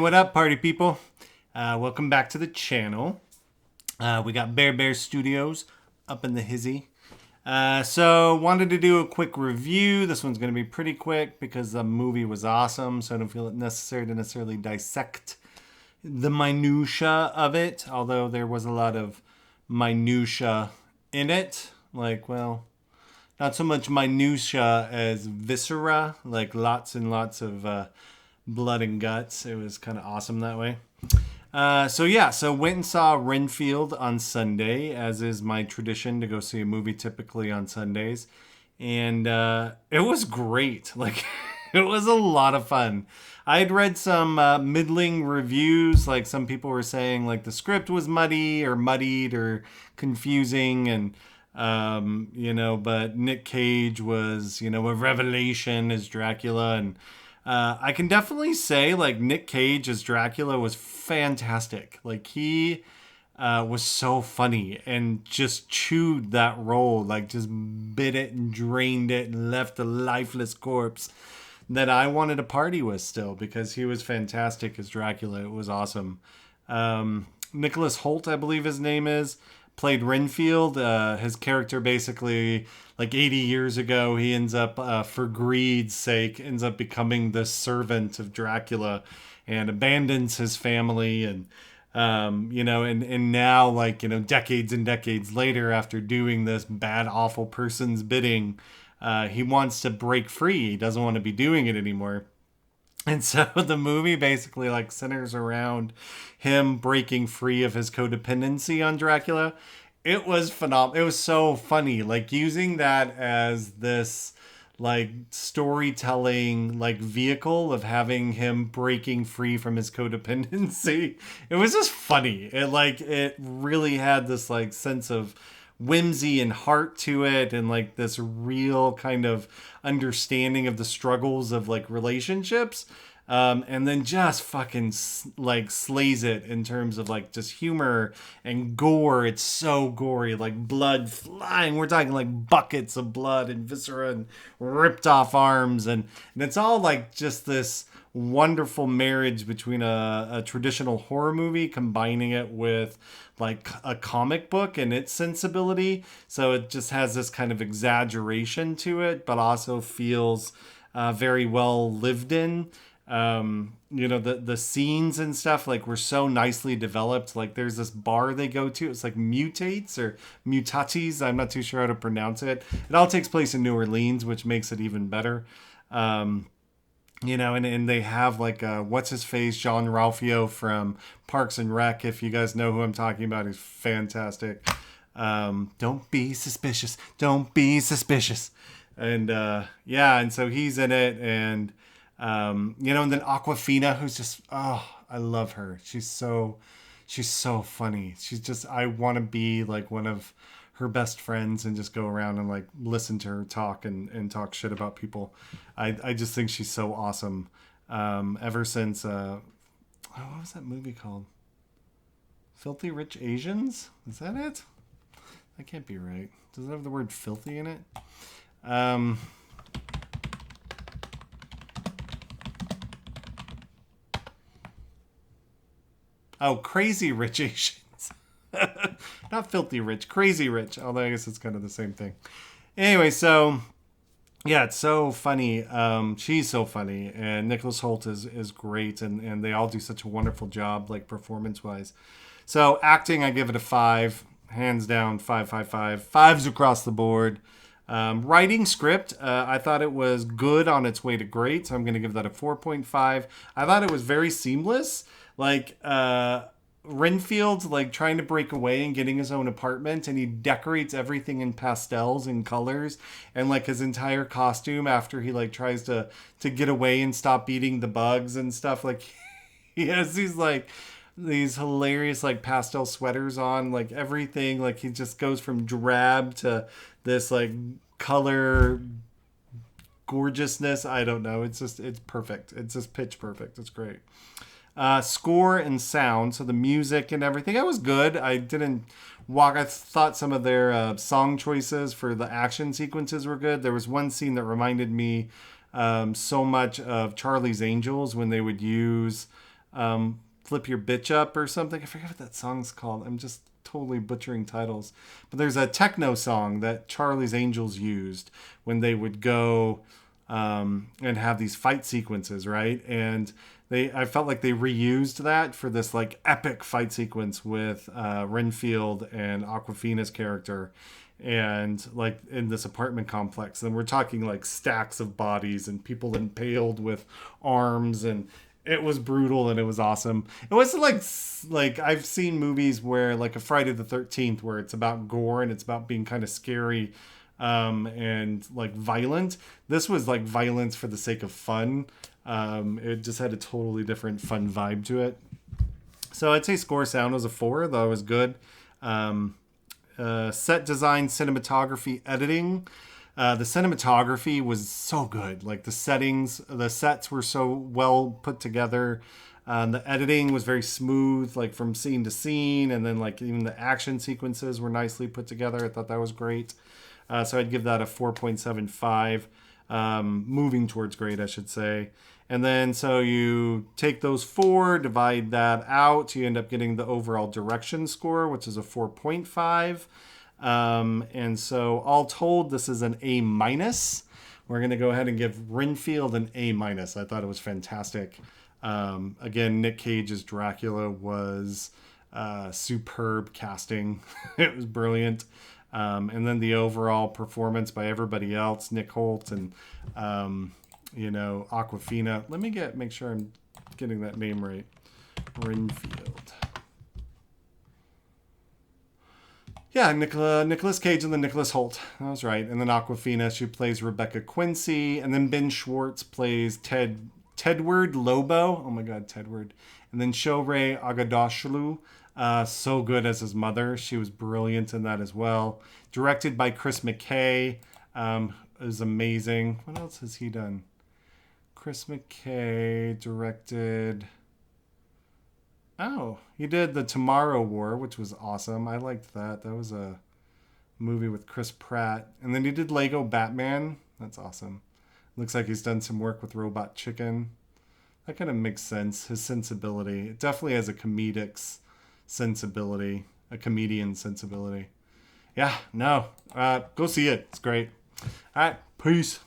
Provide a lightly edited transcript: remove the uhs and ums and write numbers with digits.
What up, party people? Welcome back to the channel. We got Bear Studios up in the hizzy. So wanted to do a quick review. This one's going to be pretty quick because the movie was awesome, so I don't feel it necessary to necessarily dissect the minutia of it, although there was a lot of minutia in it. Not so much minutia as viscera, like lots and lots of blood and guts. It was kind of awesome that way. So went and saw Renfield on Sunday, as is my tradition to go see a movie typically on Sundays. And it was great. It was a lot of fun. I had read some middling reviews. Like, some people were saying, like, the script was muddied or confusing. And, but Nic Cage was, a revelation as Dracula. And I can definitely say, like, Nic Cage as Dracula was fantastic. Like, he was so funny and just chewed that role, like, just bit it and drained it and left a lifeless corpse that I wanted to party with still, because he was fantastic as Dracula. It was awesome. Nicholas Hoult, I believe his name is, played Renfield. His character basically, like 80 years ago, he ends up, for greed's sake, ends up becoming the servant of Dracula and abandons his family. And, and now, decades and decades later, after doing this bad, awful person's bidding, he wants to break free. He doesn't want to be doing it anymore. And so the movie basically centers around him breaking free of his codependency on Dracula. It was phenomenal. It was so funny, using that as this storytelling vehicle of having him breaking free from his codependency. It was just funny. It really had this sense of whimsy and heart to it, and this real kind of understanding of the struggles of relationships, and then just fucking slays it in terms of just humor and gore. It's so gory, blood flying. We're talking buckets of blood and viscera and ripped off arms, and it's all just this wonderful marriage between a traditional horror movie, combining it with a comic book and its sensibility. So it just has this kind of exaggeration to it, but also feels very well lived in. The scenes and stuff were so nicely developed. There's this bar they go to. It's Mutates or Mutatis. I'm not too sure how to pronounce it. It all takes place in New Orleans, which makes it even better. And they have what's his face, John Ralphio from Parks and Rec. If you guys know who I'm talking about, he's fantastic. Don't be suspicious. Don't be suspicious. And and so he's in it, and and then Aquafina, who's just, I love her. She's so funny. She's just, I want to be one of her best friends and just go around and listen to her talk and talk shit about people. I just think she's so awesome. Ever since what was that movie called? Filthy Rich Asians? Is that it? That can't be right. Does it have the word filthy in it? Crazy Rich Asians. Not Filthy Rich, Crazy Rich. Although I guess it's kind of the same thing. Anyway, so yeah, it's so funny. She's so funny, and Nicholas Hoult is great, and they all do such a wonderful job, performance wise. So acting, I give it a 5, hands down, 5, 5, 5, 5s across the board. Writing script, I thought it was good on its way to great, so I'm going to give that a 4.5. I thought it was very seamless. Renfield trying to break away and getting his own apartment, and he decorates everything in pastels and colors, and his entire costume after he tries to get away and stop eating the bugs and stuff. He has these hilarious pastel sweaters on, everything, he just goes from drab to this color gorgeousness. I don't know, it's perfect. It's just pitch perfect. It's great. Score and sound, so the music and everything, it was good. I thought some of their song choices for the action sequences were good. There was one scene that reminded me so much of Charlie's Angels, when they would use Flip Your Bitch Up or something. I forget what that song's called. I'm just totally butchering titles. But there's a techno song that Charlie's Angels used when they would go and have these fight sequences, right? And I felt like they reused that for this like epic fight sequence with Renfield and Aquafina's character, and like in this apartment complex. And we're talking like stacks of bodies and people impaled with arms, and it was brutal and it was awesome. It wasn't like I've seen movies where like a Friday the 13th where it's about gore and it's about being kind of scary and like violent. This was like violence for the sake of fun. It just had a totally different fun vibe to it. So I'd say score sound was a 4, though it was good. Set design, cinematography, editing. The cinematography was so good. Like the sets were so well put together. The editing was very smooth, like from scene to scene, and then like even the action sequences were nicely put together. I thought that was great. So I'd give that a 4.75. Moving towards great, I should say. And then so you take those 4, divide that out, you end up getting the overall direction score, which is a 4.5. And so all told, this is an A-. We're going to go ahead and give Renfield an A-. I thought it was fantastic. Again, Nic Cage's Dracula was superb casting. It was brilliant. And then the overall performance by everybody else, Nick Holt and, Aquafina. Let me make sure I'm getting that name right. Renfield. Yeah, Nicolas Cage and then Nicholas Holt. That was right. And then Aquafina, she plays Rebecca Quincy. And then Ben Schwartz plays Tedward Lobo. Oh my God, Tedward. And then Shohreh Aghdashloo. So good as his mother. She was brilliant in that as well. Directed by Chris McKay. Is amazing. What else has he done? Chris McKay directed... Oh, he did The Tomorrow War, which was awesome. I liked that. That was a movie with Chris Pratt. And then he did Lego Batman. That's awesome. Looks like he's done some work with Robot Chicken. That kind of makes sense. His sensibility. It definitely has a comedic sensibility. A comedian sensibility. Yeah, no. Go see it. It's great. All right. Peace.